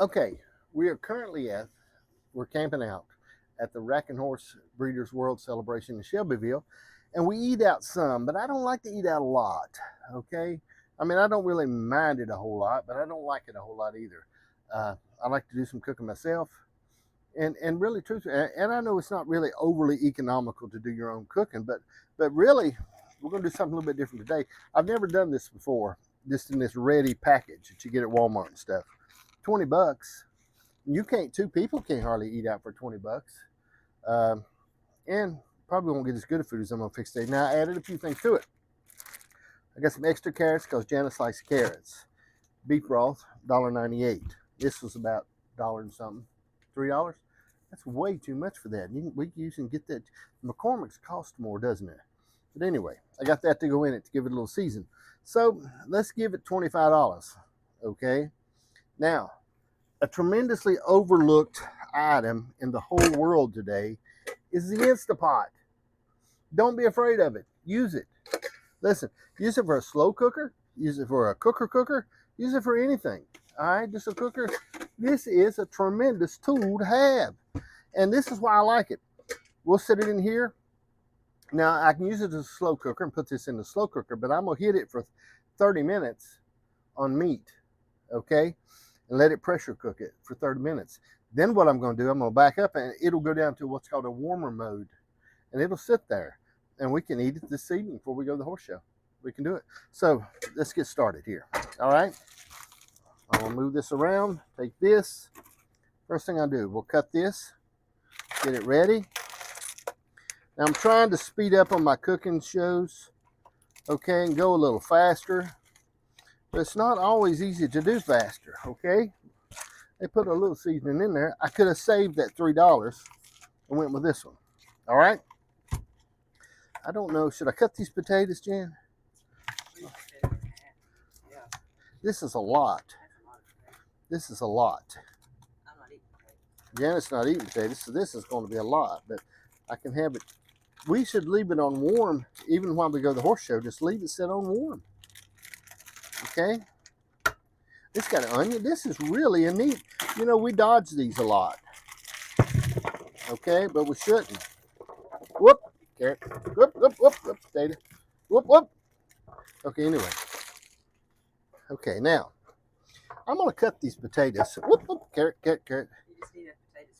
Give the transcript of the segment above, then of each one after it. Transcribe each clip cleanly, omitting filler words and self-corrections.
Okay, we are currently we're camping out at the Rack and Horse Breeders' World Celebration in Shelbyville, and we eat out some, but I don't like to eat out a lot. Okay, I mean I don't really mind it a whole lot, but I don't like it a whole lot either. I like to do some cooking myself, and really truthfully, and I know it's not really overly economical to do your own cooking, but really, we're going to do something a little bit different today. I've never done this before, just in this ready package that you get at Walmart and stuff. $20. You can't, two people can't hardly eat out for $20. Um, and probably won't get as good a food as I'm gonna fix today. Now I added a few things to it. I got some extra carrots because Janice likes carrots. Beef broth, $1.98. This was about dollar and something, $3. That's way too much for that. We usually get that. McCormick's cost more, doesn't it? But anyway, I got that to go in it to give it a little season. So let's give it $25. Okay. Now, a tremendously overlooked item in the whole world today is the Instapot. Don't be afraid of it. Use it. Listen, use it for a slow cooker, use it for a cooker, use it for anything. All right, just a cooker. This is a tremendous tool to have. And this is why I like it. We'll set it in here. Now, I can use it as a slow cooker and put this in the slow cooker, but I'm going to hit it for 30 minutes on meat, okay? And let it pressure cook it for 30 minutes. Then what I'm going to do, I'm going to back up and it'll go down to what's called a warmer mode. And it'll sit there. And we can eat it this evening before we go to the horse show. We can do it. So let's get started here. All right. I'm going to move this around. Take this. First thing I do, we'll cut this. Get it ready. Now I'm trying to speed up on my cooking shows. Okay. And go a little faster. But it's not always easy to do faster. Okay. They put a little seasoning in there. I could have saved that $3 and went with this one. All right. I don't know. Should I cut these potatoes, Jan? This is a lot. This is a lot. Janet's not eating potatoes, so this is going to be a lot. But I can have it. We should leave it on warm, even while we go to the horse show. Just leave it sit on warm. Okay. This got an onion. This is really a neat. You know, we dodge these a lot. Okay, but we shouldn't. Whoop, carrot. Whoop, whoop, whoop, whoop, potato. Whoop, whoop. Okay, anyway. Okay, now I'm gonna cut these potatoes. Whoop, whoop, carrot, carrot, carrot. You just need a potato.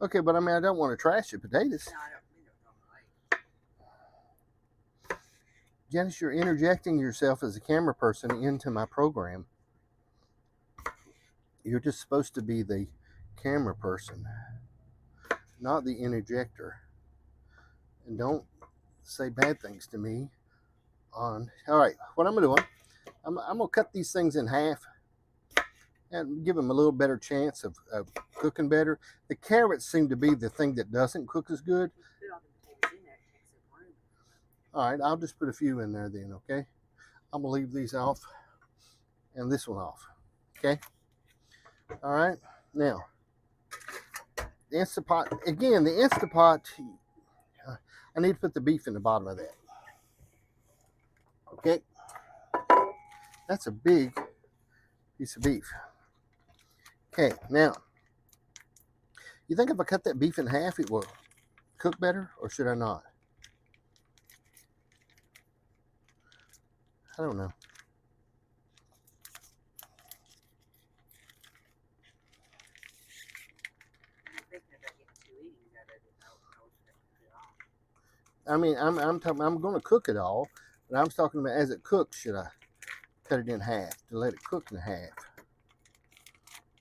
Okay, but I mean, I don't want to trash the potatoes. No, I don't. Janice, you're interjecting yourself as a camera person into my program. You're just supposed to be the camera person, not the interjector. And don't say bad things to me on. All right, what I'm doing, I'm gonna cut these things in half and give them a little better chance of cooking better. The carrots seem to be the thing that doesn't cook as good. All right, I'll just put a few in there then, okay? I'm gonna leave these off and this one off, okay? All right, now, the Instapot, again, the Instapot, I need to put the beef in the bottom of that. Okay, that's a big piece of beef. Okay, now, you think if I cut that beef in half, it will cook better, or should I not? I don't know. I mean, I'm going to cook it all, but I'm talking about as it cooks. Should I cut it in half to let it cook in half?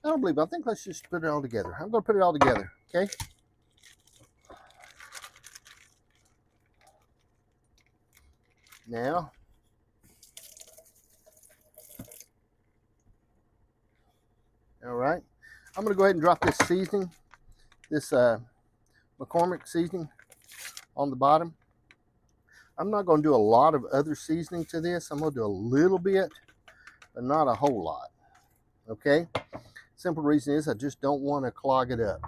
I don't believe. I think let's just put it all together. I'm going to put it all together. Okay. Now, all right. I'm going to go ahead and drop this seasoning, this McCormick seasoning, on the bottom. I'm not going to do a lot of other seasoning to this. I'm going to do a little bit, but not a whole lot. Okay. Simple reason is I just don't want to clog it up.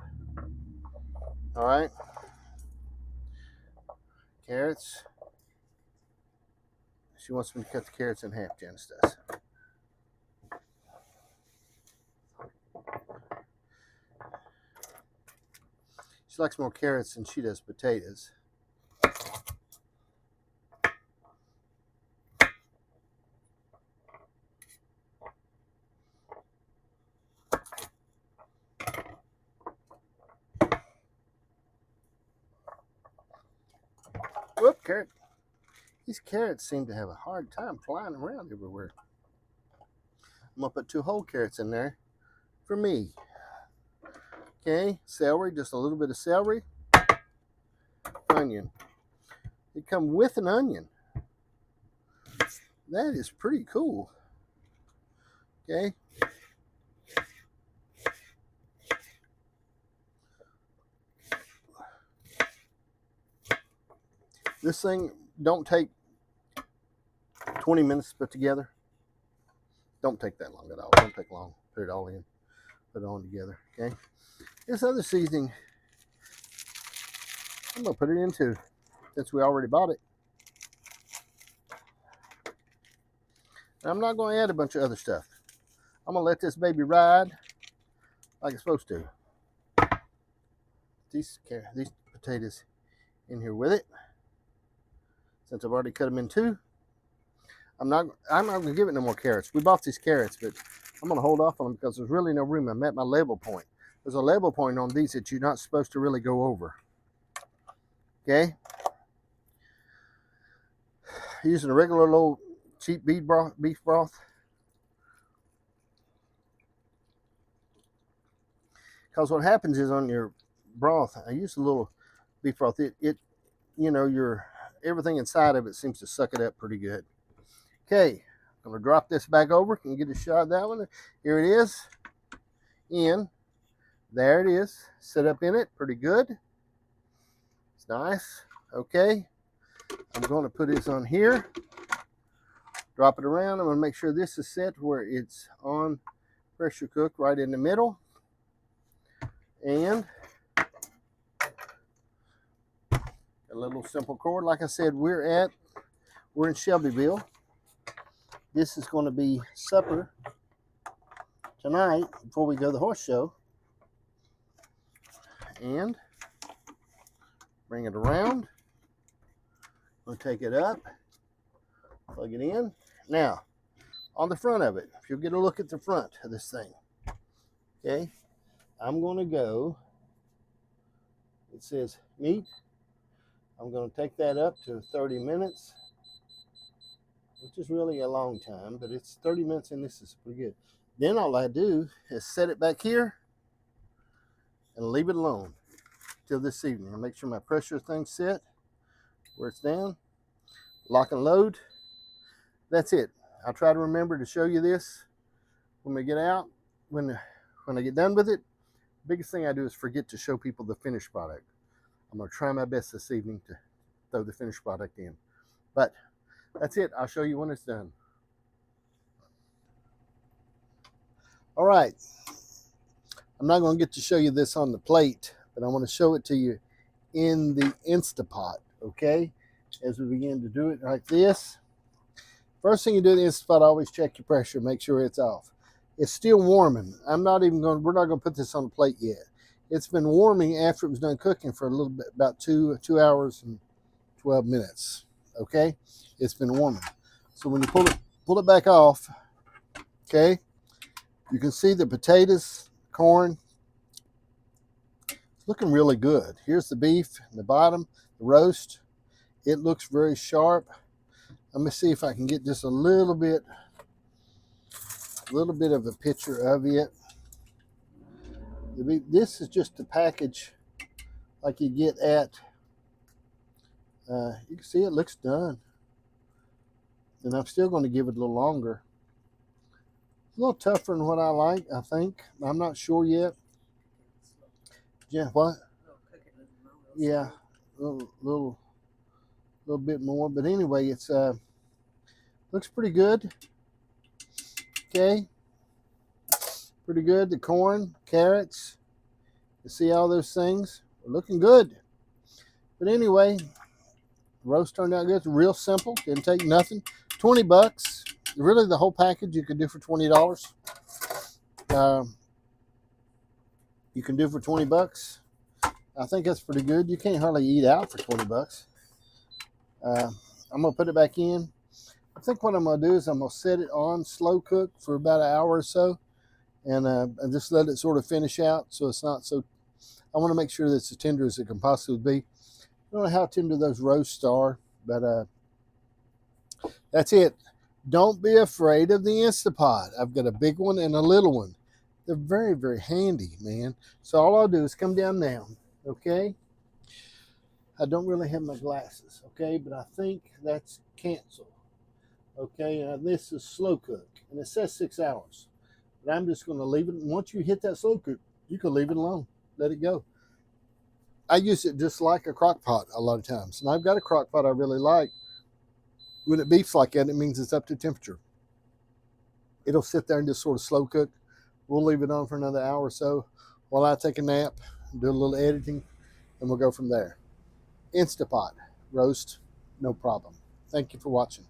All right. Carrots. She wants me to cut the carrots in half, Janice does. She likes more carrots than she does potatoes. Whoop, carrot. These carrots seem to have a hard time flying around everywhere. I'm going to put 2 whole carrots in there for me. Okay, celery, just a little bit of celery. Onion. They come with an onion. That is pretty cool. Okay. This thing don't take 20 minutes to put together. Don't take that long at all. Don't take long. Put it all in. Put it on together. Okay. This other seasoning, I'm going to put it in too, since we already bought it. I'm not going to add a bunch of other stuff. I'm going to let this baby ride like it's supposed to. These potatoes in here with it. Since I've already cut them in 2. I'm not going to give it no more carrots. We bought these carrots, but I'm going to hold off on them because there's really no room. I'm at my level point. There's a level point on these that you're not supposed to really go over. Okay? Using a regular little cheap beef broth. Because what happens is on your broth, I use a little beef broth. It you know, everything inside of it seems to suck it up pretty good. Okay, I'm gonna drop this back over. Can you get a shot of that one? Here it is. There it is. Set up in it, pretty good. It's nice. Okay, I'm going to put this on here. Drop it around. I'm going to make sure this is set where it's on pressure cook right in the middle. And a little simple cord. Like I said, we're in Shelbyville. This is going to be supper tonight before we go to the horse show. And bring it around. We'll take it up, plug it in. Now, on the front of it, if you'll get a look at the front of this thing, okay, I'm going to go, it says meat. I'm going to take that up to 30 minutes, which is really a long time, but it's 30 minutes and this is pretty good. Then all I do is set it back here and leave it alone till this evening. I'll make sure my pressure thing's set where it's down. Lock and load. That's it. I'll try to remember to show you this when we get out. When I get done with it, biggest thing I do is forget to show people the finished product. I'm going to try my best this evening to throw the finished product in. But that's it. I'll show you when it's done. All right. I'm not going to get to show you this on the plate, but I want to show it to you in the Instapot, okay? As we begin to do it like this. First thing you do in the Instapot, always check your pressure, make sure it's off. It's still warming. we're not going to put this on the plate yet. It's been warming after it was done cooking for a little bit, about 2 hours and 12 minutes, okay? It's been warming. So when you pull it back off, okay, you can see the potatoes, corn, it's looking really good. Here's the beef in the bottom, the roast. It looks very sharp. Let me see if I can get just a little bit of a picture of it. This is just a package like you get at, you can see it looks done. And I'm still going to give it a little longer. A little tougher than what I like, I think. I'm not sure yet. Yeah, what? Yeah, a little bit more. But anyway, it's looks pretty good. Okay. Pretty good. The corn, carrots. You see all those things? They're looking good. But anyway, the roast turned out good. It's real simple. Didn't take nothing. 20 bucks. Really, the whole package you could do for $20. You can do for 20 bucks. I think that's pretty good. You can't hardly eat out for 20 bucks. I'm gonna put it back in. I think what I'm gonna do is I'm gonna set it on slow cook for about an hour or so, and just let it sort of finish out so it's not so. I want to make sure that it's as tender as it can possibly be. I don't know how tender those roasts are, but that's it. Don't be afraid of the Instapot. I've got a big one and a little one. They're very, very handy, man. So all I'll do is come down now, okay? I don't really have my glasses, okay? But I think that's cancel, okay? This is slow cook, and it says 6 hours. But I'm just going to leave it. Once you hit that slow cook, you can leave it alone. Let it go. I use it just like a crock pot a lot of times. And I've got a crock pot I really like. When it beeps like that, it means it's up to temperature. It'll sit there and just sort of slow cook. We'll leave it on for another hour or so while I take a nap, do a little editing, and we'll go from there. Instapot roast, no problem. Thank you for watching.